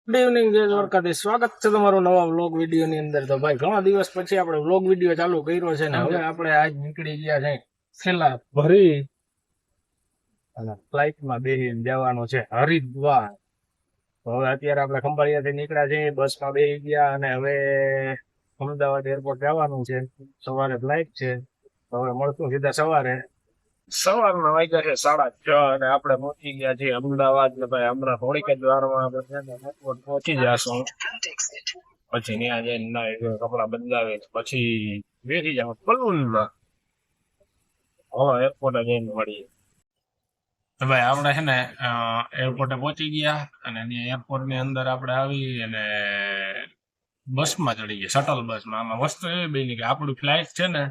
Good evening જય દ્વારકાધીશ. સ્વાગત છે તમારું નવા વ્લોગ વિડીયો ની અંદર. તો ભાઈ ઘણા દિવસ પછી આપણે વ્લોગ વિડીયો ચાલુ કર્યો છે ને હવે આપણે આજ નીકળી ગયા છે થેલા ભરી અને ફ્લાઇટમાં બેસીને જવાનું છે હરિદ્વાર. તો હવે અત્યારે આપણે ખંભાળિયાથી નીકળ્યા છે, બસમાં બેસી ગયા અને હવે અમદાવાદ એરપોર્ટ જવાનું છે. સવારે ફ્લાઇટ છે, તો હવે મળશું સીધા સવારના વાગ્યા છે 6:30 અને આપણે પહોંચી ગયા છીએ અમદાવાદ. ને ભાઈ હમણાં થોડીક જ વારમાં આપણે એરપોર્ટ પહોંચી જશું. પછી ત્યાં જઈને કપડા બદલાવી પછી બેસી જાવ બલૂનમાં. હવે એરપોર્ટે જઈને મળીએ. તો ભાઈ આપણે છે ને એરપોર્ટે પહોંચી ગયા અને એરપોર્ટ ની અંદર આપણે આવી અને બસમાં ચડી ગયા, શટલ બસમાં. આમાં વસ્તુ એવી બની કે આપણી ફ્લાઇટ છે ને,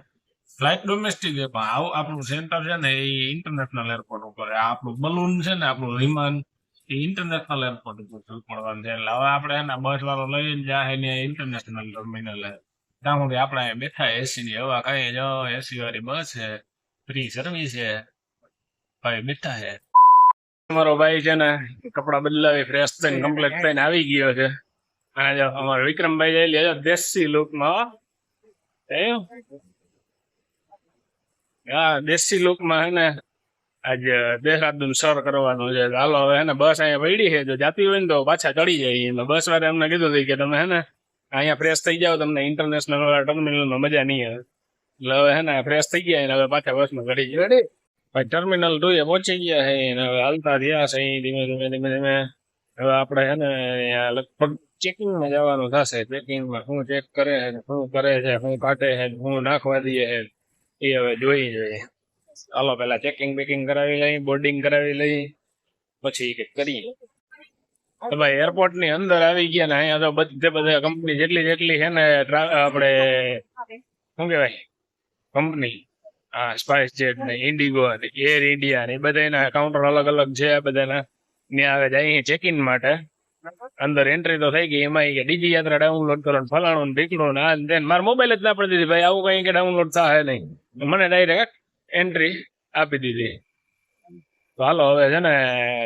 ફ્લાઇટ ડોમેસ્ટિક છે પણ આવું આપણું સેન્ટર છે ને એ ઇન્ટરનેશનલ એરપોર્ટ ઉપર. આપણું બલૂન છે ને, આપણું વિમાન એ ઇન્ટરનેશનલ એરપોર્ટ ઉપર પડવાનું છે. એટલે હવે આપણે એના બસ વાળો લઈને જાય ને ઇન્ટરનેશનલ ટર્મિનલ ત્યાં સુધી આપણે બેઠા એસી ની હવા ખાઈ જાઓ. એસી વાળી બસ છે, ફ્રી સર્વિસ છે, ભાઈ બેઠા છે. અમારો ભાઈ છે ને કપડા બદલાવી ફ્રેશ થઈને કમ્પ્લીટ થઈને આવી ગયો છે. અને અમારો વિક્રમભાઈ જઈ લે દેશી લુકમાં. હા, દેશી લુકમાં હે ને આજે દેહરાદૂન સર કરવાનું છે. હાલો હવે હે ને બસ અહીંયા પડી છે, જો જાતી હોય ને તો પાછા ચડી જાય. બસ વાળા એમને કીધું હતું કે તમે હે ને અહીંયા ફ્રેશ થઈ જાઓ, તમને ઇન્ટરનેશનલ ટર્મિનલમાં મજા નહીં આવે. એટલે હવે હે ને ફ્રેશ થઈ ગયા હવે પાછા બસમાં ચડી ગયા. ભાઈ ટર્મિનલ 2 એ પહોંચી ગયા છે ને હવે હાલતા થયા છે ધીમે ધીમે. હવે આપણે હે ને લગભગ ચેકિંગમાં જવાનું થશે. ચેકિંગમાં શું ચેક કરે છે, શું કરે છે, શું કાઢે છે, શું નાખવા દે છે એ હવે જોઈએ. હાલો પેલા ચેકિંગ બેકિંગ કરાવી લઈ, બોર્ડિંગ કરાવી લઈ, પછી કંઈક કરીએ. તો ભાઈ એરપોર્ટ ની અંદર આવી ગયા ને અહીંયા તો બધા કંપની જેટલી છે ને આપણે શું કેવાય કંપની, હા સ્પાઇસ જેટ ને ઇન્ડિગો ને એર ઇન્ડિયા ને એ બધા કાઉન્ટર અલગ અલગ છે બધાના. ત્યાં આવે જાય ચેકિંગ માટે. અંદર એન્ટ્રી તો થઈ ગઈ. એમાં કે ડીજી યાત્રા ડાઉનલોડ કરો, ફલાણું ઢીકણું ને આ ને મારા મોબાઈલ જ ના પડી દીધી. ભાઈ આવું કઈ કે ડાઉનલોડ થાય નહીં, મને ડાયરેક્ટ એન્ટ્રી આપી દીધી. તો હાલો હવે છે ને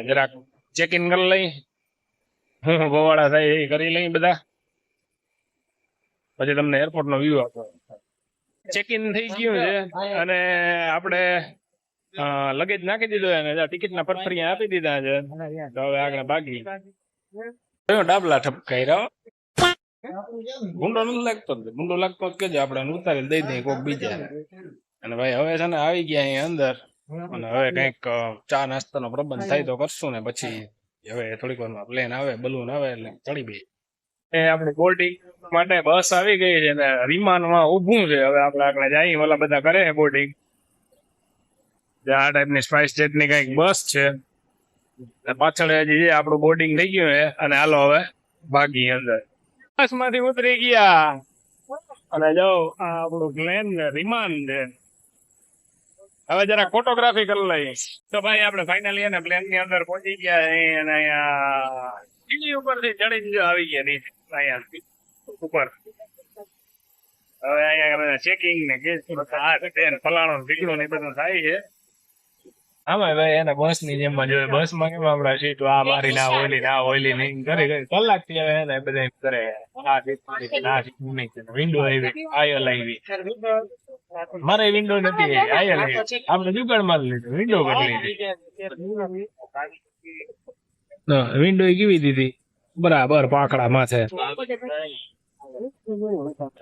જરાક ચેકિંગ કરી લઈ, હું ગોવાડા થાય એ કરી લઈ બધા, પછી તમને એરપોર્ટ નો વ્યૂ આપો. ચેકિંગ થઈ ગયું છે અને આપણે લગેજ નાખી દીધો અને ટિકિટ ના પરફરિયા આપી દીધા છે. તો હવે આગળ ભાગી ડાબલા ઠપકાઈ રહ્યો. ગુંડો નથી લાગતો, ગુંડો લાગતો જ કેજો, આપણે ઉતારી દઈ દઈએ કોક બીજા. અને ભાઈ હવે છે ને આવી ગયા અહીંયા અંદર અને હવે કઈક ચા નાસ્તાનો પ્રબંધ થાય તો કરશું ને પછી હવે થોડીક વારમાં પ્લેન આવે, બલૂન આવે એટલે ચડી બે. એ આપણી બોર્ડિંગ માટે બસ આવી ગઈ છે ને વિમાનમાં ઊભું છે. હવે આપણે આગળ જઈએ, ઓલા બધા કરે છે બોર્ડિંગ. આ ટાઈપની સ્પાઇસ જેટ ની કઈક બસ છે. પાછળ હજી આપણું બોર્ડિંગ થઈ ગયું છે અને હાલો હવે ભાગી અંદર. બસ માંથી ઉતરી ગયા અને જો આપણું પ્લેન વિમાન છે. હવે જરા ફોટોગ્રાફી કરી લઈ. તો ભાઈ આપણે ફાઇનલી એને પ્લેન ની અંદર પહોંચી ગયા અને અહીંયા સીડી ઉપરથી ચડી આવી ગયા અહીંયા ઉપર. હવે અહીંયા ચેકિંગ ને કેસ ફલાણો ઢીકણો ને બધું થાય છે. આમાં ભાઈ એને બસ ની જેમ જોઈએ. બસ માં કેમ આપડા સીટ આ મારી ના ઓઈલી નહીં કરે કલાક થી હવે એને બધા કરે. વિન્ડો આવી, આયલ આવી. મારે વિન્ડો નથી, આયલ આવી. આપણે જુગાડ મારી લીધું, વિન્ડો કરી લીધી. વિન્ડો કેવી દીધી બરાબર પાકડા માથે.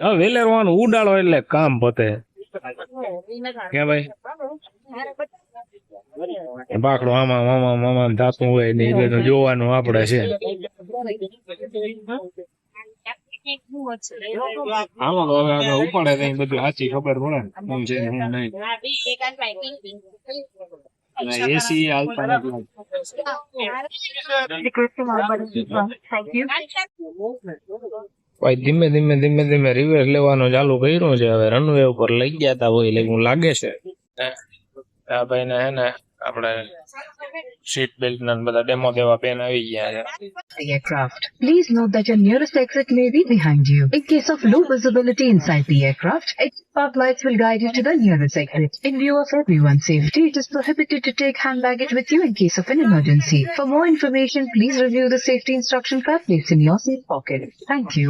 હવે વેલેરવાનું ઉડાડો એટલે કામ પતે. ક્યાં ભાઈ પાકડો આમાં થતું હોય ને એ બધું જોવાનું આપડે છે. આમાં હવે આગળ ઉપાડે કઈ બધું સાચી ખબર પડે શું છે શું નહીં. એસી હાલતા નથી. ધીમે ધીમે રિવર્સ લેવાનું ચાલુ કર્યું છે. હવે રનવે ઉપર લઈ ગયા તા હોય એવું લાગે છે. આ ભાઈ ને હે ને આપણે સીટ બેલ્ટ ના બધા ડેમો દેવા પેન આવી ગયા છે. The aircraft. Please note that your nearest exit may be behind you. In case of low visibility inside the aircraft, exit path lights will guide you to the nearest exit. In view of everyone's safety, it is prohibited to take hand baggage with you in case of an emergency. For more information, please review the safety instruction card placed in your seat pocket. Thank you.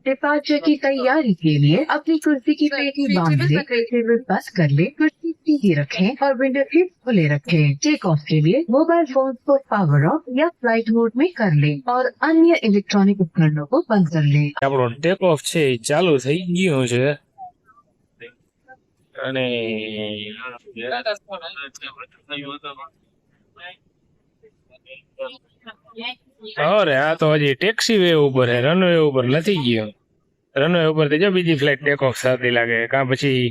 Departure की तैयारी के लिए अपनी कुर्सी की पेटी बांध ले, टेबल बंद कर ले, कुर्सी सीधी रखें और विंडो सीट खुले रखें। टेक ऑफ के लिए मोबाइल फोन को पावर ऑफ या फ्लाइट मोड में कर ले और अन्य इलेक्ट्रॉनिक उपकरणों को बंद कर ले। આપણો ટેક ઓફ છે એ ચાલુ થઈ ગયો છે અને અરે આ તો હજી ટેક્સી વે ઉપર હે, રનવે ઉપર નથી ગયો. રનવે ઉપર થી જો બીજી ફ્લાઇટ ટેક ઓફ થતી લાગે, કાં પછી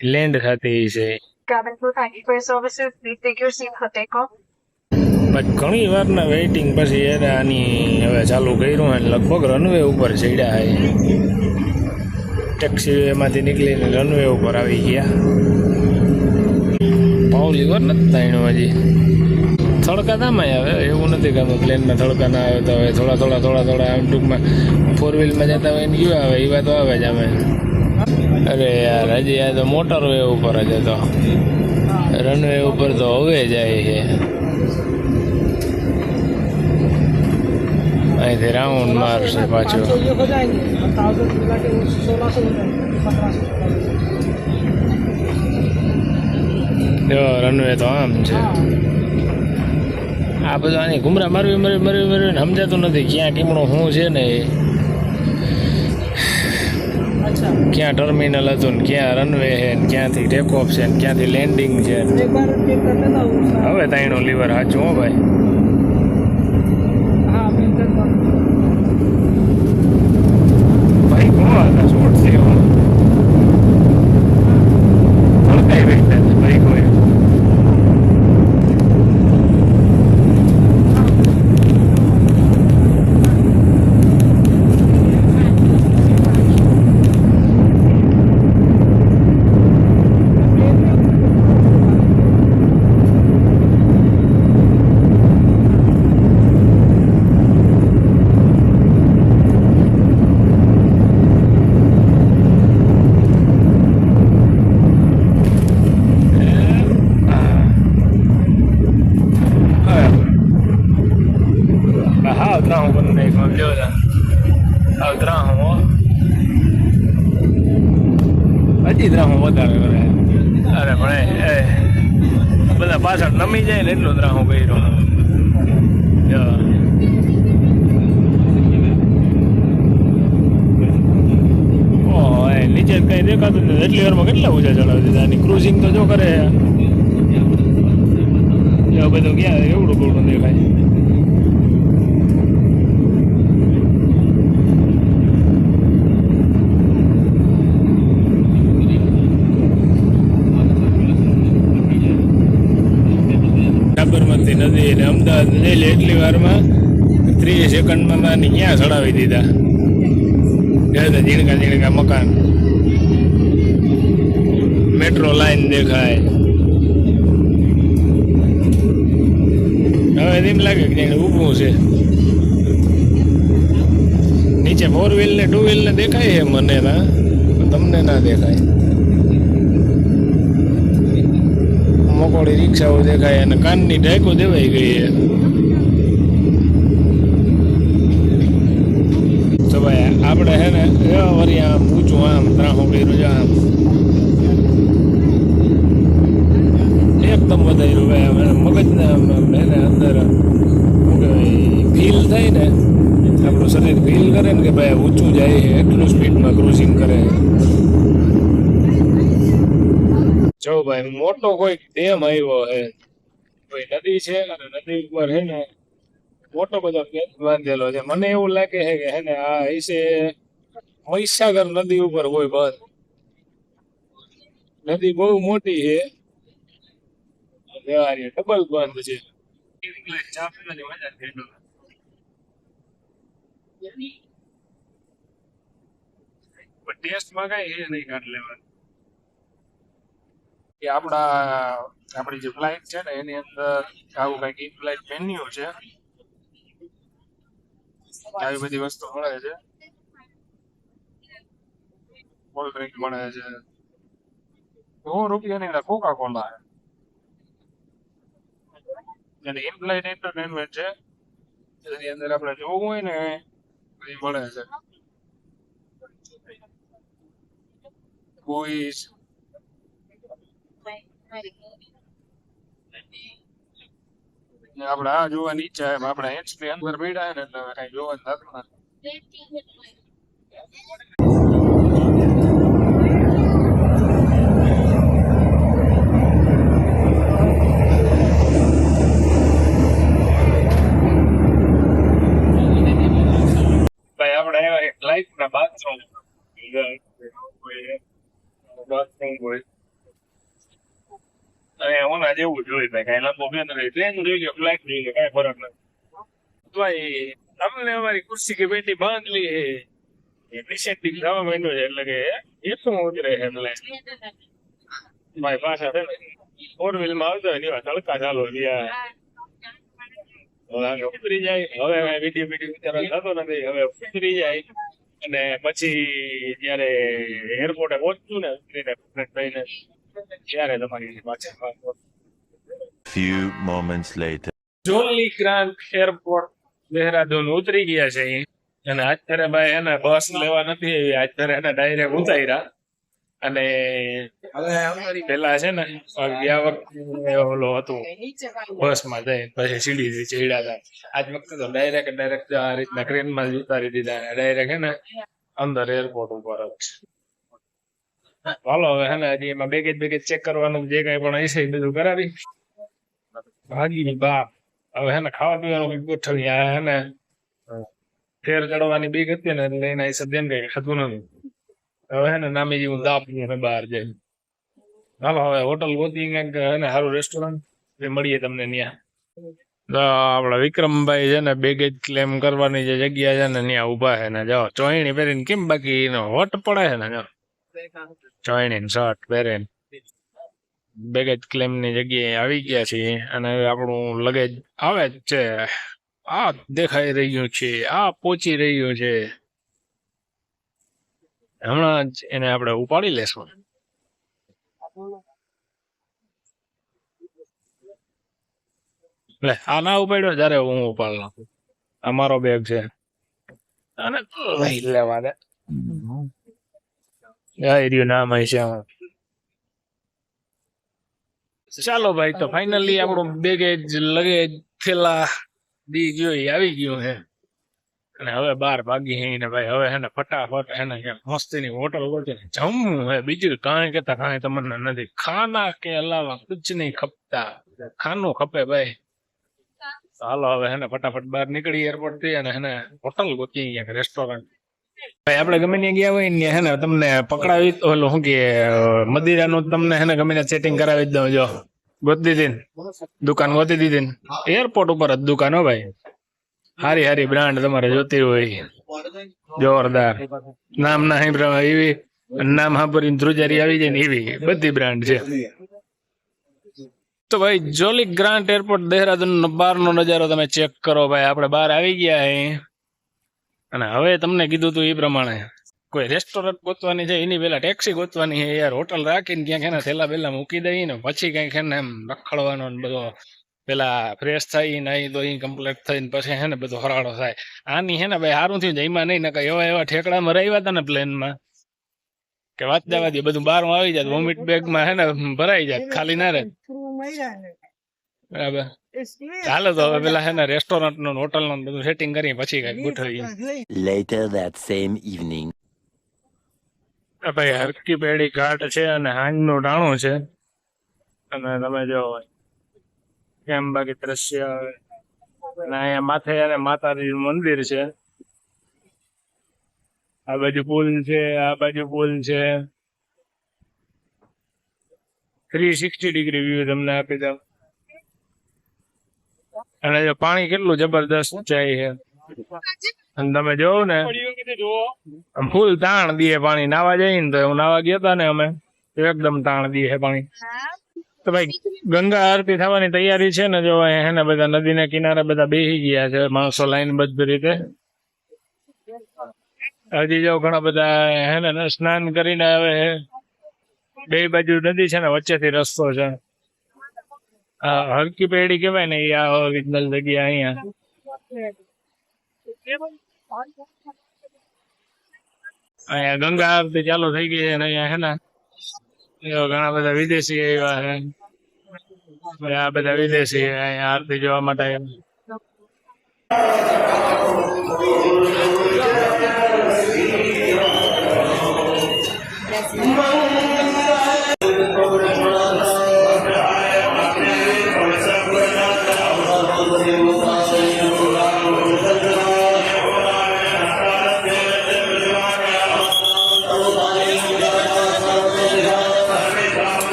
લેન્ડ થતી છે. Cabin crew, thank you for your services. Please take your seat for takeoff. ઘણી વારના વેઇટિંગ પછી એને આની હવે ચાલુ કર્યું અને લગભગ રનવે ઉપર ચડ્યા હે. ટેક્સી વેમાંથી નીકળીને રનવે ઉપર આવી ગયા. પાઉલી વાર નથી તાણ્યો હજી. થડકા તામાં આવે એવું નથી કે પ્લેનમાં થડકા ના આવે તો હવે થોડા આમ ટૂંકમાં ફોર વ્હીલમાં જતા હોય ને ગયું આવે એવા તો આવે જ અમે. અરે યાર હજી આ તો મોટર વે ઉપર જ હતો, રનવે ઉપર તો હવે જાય છે. અહીંથી રાઉન્ડ મારશે પાછો. જો રનવે તો આમ છે. આ બધું આની ઘુમરા મારવી સમજાતું નથી ક્યાં ટીમણું શું છે ને, ક્યાં ટર્મિનલ હતું ને ક્યાં રનવે છે ને ક્યાંથી ટેક ઓફ છે ને ક્યાંથી લેન્ડિંગ છે. હવે તાઈનો લીવર સાચું હો ભાઈ. ભાઈ કોણ હતા શોર્ટ છે હળકાઈ બેઠા છે ભાઈ કોઈ. Trabajo con un Viola. Trabajo. હજી દ્રાહો વધારે કરે. અરે પણ બધા પાછળ નમી જાય ને એટલો દ્રાહો કર્યો. નીચે કઈ દેખાતું નથી એટલી વારમાં કેટલા ઊંચા ચડાવી દીધા. આની ક્રુઝિંગ તો જો કરે બધું ક્યાં એવડું બોલતું દેખાય. સાબરમતી નદી ને અમદાવાદ જઈ લે એટલી વારમાં 30 સેકન્ડમાં આની ક્યાં ચડાવી દીધા. ઝીણકા મકાન, મેટ્રો લાઈન દેખાય. હવે એમ લાગે કે ઊભું છે. નીચે 4 વ્હીલ ને 2 વ્હીલ ને દેખાય છે મને, ના તમને ના દેખાય. મોકોડી રિક્ષાઓ દેખાય અને કાનની ઢાંકો દેવાઈ ગઈ છે. તો ભાઈ આપણે હે ને વરી આમ ઊંચું આમ ત્રાહું કર્યું છે, આમ એકદમ વધાર્યું ભાઈ. મગજને એને અંદર ફીલ થાય ને, આપણું શરીર ફીલ કરે ને કે ભાઈ ઊંચું જાય છે, એટલું સ્પીડમાં ક્રુઝિંગ કરે. જો ભાઈ મોટો કોઈ ડેમ આવ્યો હે, કોઈ નદી છે અને નદી ઉપર હે ને મોટો બધો ગેટ બાંધેલો છે. મને એવું લાગે છે કે હે ને આ હશે મહીસાગર નદી ઉપર કોઈ બંધ. નદી બહુ મોટી છે, ડબલ બંધ છે. ટેસ્ટમાં કઈ એ નહીં કાઢ લેવાનું. એ આપણા આપણી જે ફ્લાઇટ છે ને એની અંદર આવું કંઈક ઇન ફ્લાઇટ મેન્યુ છે, આવી બધી વસ્તુ મળે છે. કોલ્ડ ડ્રિંક મળે છે, 100 રૂપિયાની કોકા કોલા અને ઇન ફ્લાઇટ એન્ટરટેનમેન્ટ છે. એની અંદર આપણે જોવું હોય ને એ મળે છે. કોઈ આપણે આ જોવાની ઈચ્છા એમ આપણે હેન્ડ્સ ની અંદર બેઠા ને એટલે કઈ જોવાનું થતું નથી. ભાઈ આપણે આવ્યા એક લાઈફ ના બાથરૂમ હોય અને ઓના જેવું જોઈ ભાઈ કઈ લાંબો બેન રહી ટ્રેન જોઈ લો ફ્લાઇટ જોઈ લો કઈ ફરક નથી. ભાઈ અમને અમારી ખુરશી કે બેટી બાંધ લી એ ડિસેન્ડિંગ થવા માંડ્યો છે એટલે કે એ શું ઉતરે છે એટલે ભાઈ પાછા છે ને 4 વ્હીલ માં આવતો હોય એવા તડકા ચાલુ રહ્યા ઉતરી જાય. હવે વિડીયો વિચારવા થતો નથી, હવે ઉતરી જાય અને પછી જયારે એરપોર્ટે પહોંચ્યું ને ઉતરીને થઈને ત્યારે તમારી પાછળ Few moments later. જોલી ગ્રાન્ટ એરપોર્ટ દેહરાદૂન ઉતરી ગયા છે અને અત્યારે ભાઈ એને બસ લેવા નથી આવી, અત્યારે એને ડાયરેક્ટ ઉતાર્યા. અને પેલા છે ને ગયા વખતે ઓલો હતું બસ માં જઈ પછી સીડી ચડ્યા હતા. આજ વખતે તો ડાયરેક્ટ આ રીતના ટ્રેન માં જ ઉતારી દીધા, ડાયરેક્ટ હે ને અંદર એરપોર્ટ ઉપર જ. હાલો હવે હે ને હજી એમાં બેગેજ ચેક કરવાનું જે કઈ પણ હશે એ બધું કરાવી ભાગી બાપ. હવે હે ને ખાવા પીવાનું કઈ ગોઠવી હે ને ફેર ચડવાની બીક હતી ને એટલે એના હિસાબ દેન કઈ ખાતું નથી. હવે હે ને નામી જેવું દાપ બહાર જાય. હાલો હવે હોટલ ગોતી કંઈક હે ને સારું રેસ્ટોરન્ટ મળીએ તમને ત્યાં. આપડા વિક્રમભાઈ છે ને બેગેજ ક્લેમ કરવાની જે જગ્યા છે ને ત્યાં ઉભા છે ને જાઓ ચોયણી પહેરીને કેમ બાકી એનો હોટ પડે છે ને જો ચોયણી શર્ટ પહેરીને બેગેજ ક્લેમ ની જગ્યાએ આવી ગયા છીએ અને હવે આપણું લગેજ આવે જ છે. આ દેખાઈ રહ્યું છે, આ પહોંચી રહ્યું છે, હમણાં જ એને આપણે ઉપાડી લેશું. લે આ ના ઉપાડ્યો જયારે હું ઉપાડ નાખું. અમારો બેગ છે અને લઈ લેવા દે. નામ છે. ચાલો ભાઈ તો ફાઇનલી આપણું બેગેજ લગેજ થેલા દી ગયો આવી ગયું છે અને હવે 12 વાગી હે ને ભાઈ હવે હે ને ફટાફટ હે ને મસ્તીની હોટલ ગોતી જમવું હે. બીજું કાંઈ કેતા કાંઈ તમને નથી. ખાના કે અલાવા કુછ નહીં ખપતા, ખાનું ખપે ભાઈ. હાલો હવે હે ને ફટાફટ બહાર નીકળી એરપોર્ટ થી અને હે ને હોટલ ગોતી ક્યાંક રેસ્ટોરન્ટ. ભાઈ આપણે ગમે ત્યાં ગયા હોય ને હે ને તમને પકડાવી ઓલું શું કે મદિરાનું તમને હે ને ગમે ત્યાં સેટિંગ કરાવી જ દઉં. જો ગોતી દીધી દુકાન ગોતી દીધી એરપોર્ટ ઉપર જ દુકાન હો ભાઈ. હારી બ્રાન્ડ તમારે જોતી હોય જોરદાર નામ ના એવી નામ સાંભળીને ધ્રુજારી આવી જાય ને એવી બધી બ્રાન્ડ છે. તો ભાઈ જોલી ગ્રાન્ટ એરપોર્ટ દેહરાદૂન બહાર નો નજારો તમે ચેક કરો ભાઈ. આપણે બહાર આવી ગયા અને હવે તમને કીધું તું એ પ્રમાણે કોઈ રેસ્ટોરન્ટ ગોતવાની છે એની પેલા ટેક્સી ગોતવાની છે યાર. હોટલ રાખીને ક્યાંક એને થેલા પેલા મૂકી દઈએ ને પછી કઈક એને એમ રખડવાનો બધો પેલા ફ્રેશ થઈ નહીં તો કમ્પ્લીટ થઈને પછી હે ને બધો હરાડો થાય. આની હે ને ભાઈ સારું થયું જઈમાં નહીં ને કઈ એવા ઠેકડામાં રહ્યા હતા ને પ્લેનમાં કે વાત જવા દે બધું બહાર આવી જાય. વોમિટ બેગમાં હે ને ભરાઈ જાય, ખાલી ના રહે. બરાબર ચાલો તો હવે પેલા હે ને રેસ્ટોરન્ટ નું હોટલ નું બધું સેટિંગ કરી પછી કઈ ગોઠવીએ. Later that same evening. ભાઈ હરકી પેડી ઘાટ છે અને હાંજ નું ટાણું છે અને તમે જો કેમ બાકી દ્રશ્ય અને અહીંયા માથે અને માતાજી મંદિર છે. આ બાજુ પુલ છે, આ બાજુ પુલ છે. 360 ડિગ્રી વ્યૂ તમને આપી દઉં. અને જો પાણી કેટલું જબરદસ્ત જાય છે અને તમે જોવો ને ફૂલ તાણ દે પાણી. નાવા જઈએ ને તો હું નાવા ગયા હતા ને અમે એકદમ તાણ દે છે પાણી. તો ભાઈ ગંગા આરતી થવાની તૈયારી છે ને, જો હે ને બધા નદીના કિનારે બધા બેસી ગયા છે માણસો લાઈનબદ્ધ રીતે. હજી જો ઘણા બધા હે ને સ્નાન કરીને આવે છે. બે બાજુ નદી છે ને, વચ્ચેથી રસ્તો છે. આ હરકી પેઢી કહેવાય ને, એ આ ઓરિજિનલ જગ્યા અહીંયા. અહીંયા ગંગા આરતી ચાલુ થઈ ગઈ છે ને અહીંયા હે ને ઘણા બધા વિદેશી આવ્યા છે. આ બધા વિદેશી અહીંયા આરતી જોવા માટે આવ્યા.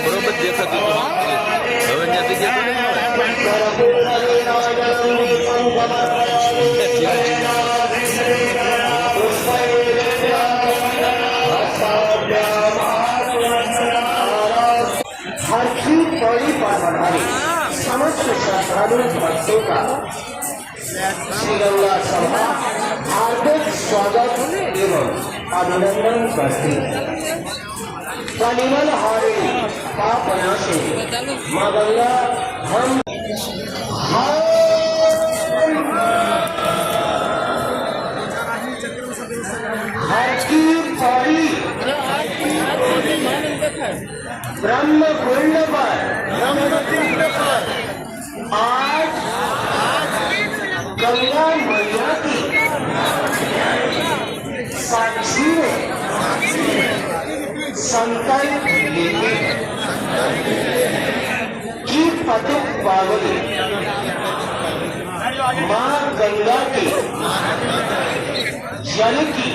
બરોબર દેખાતું હવે हरकी पौड़ी पर बढ़ाई समस्त श्रद्धालु भक्तों का श्री गंगा सभा हार्दिक स्वागत एवं अभिनंदन करती। कलिमल हारे पाप नाशे माँ गंगा हम हरकी पौड़ी ब्रह्म कुंड पर आज गंगा मैया की साक्षी में संकल्प लेते कि पतित पावनी माँ गंगा के जल की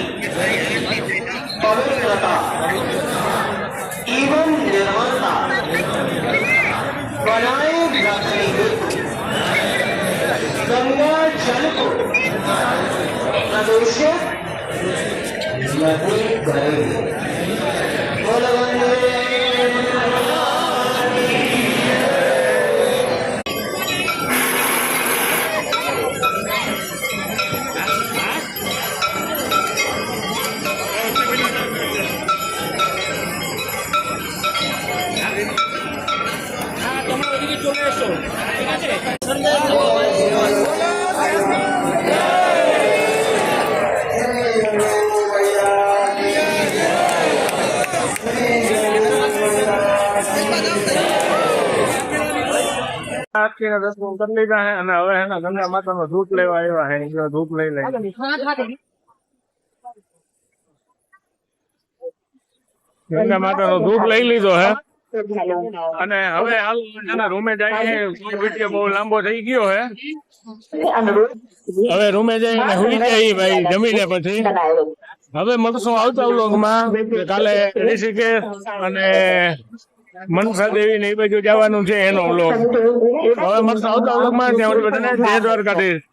पवित्रता एवं निर्मलता बनाए रखने हेतु गंगा जल को प्रदूषित नहीं करेंगे। बोलो वंदे આરતીના દર્શન કરી લીધા છે અને હવે એના ગંગા માતાનો ધૂપ લેવા આવ્યા છે. જો ધૂપ લઈ લે. ગંગા માતાનો ધૂપ લઈ લીધો હે અને હવે હાલ એના રૂમે જઈએ. વિડીયો બહુ લાંબો થઈ ગયો હે. હવે રૂમે જઈને હુઈ જઈએ ભાઈ જમીને પછી. હવે મળશું આવતા વ્લોગમાં. કાલે ઋષિકેશ અને મનસા દેવી ને એ બાજુ જવાનું છે એનો વ્લોગ. હવે મળશું આવતા વ્લોગમાં. ત્યાં બધાને જય દ્વારકાધીશ.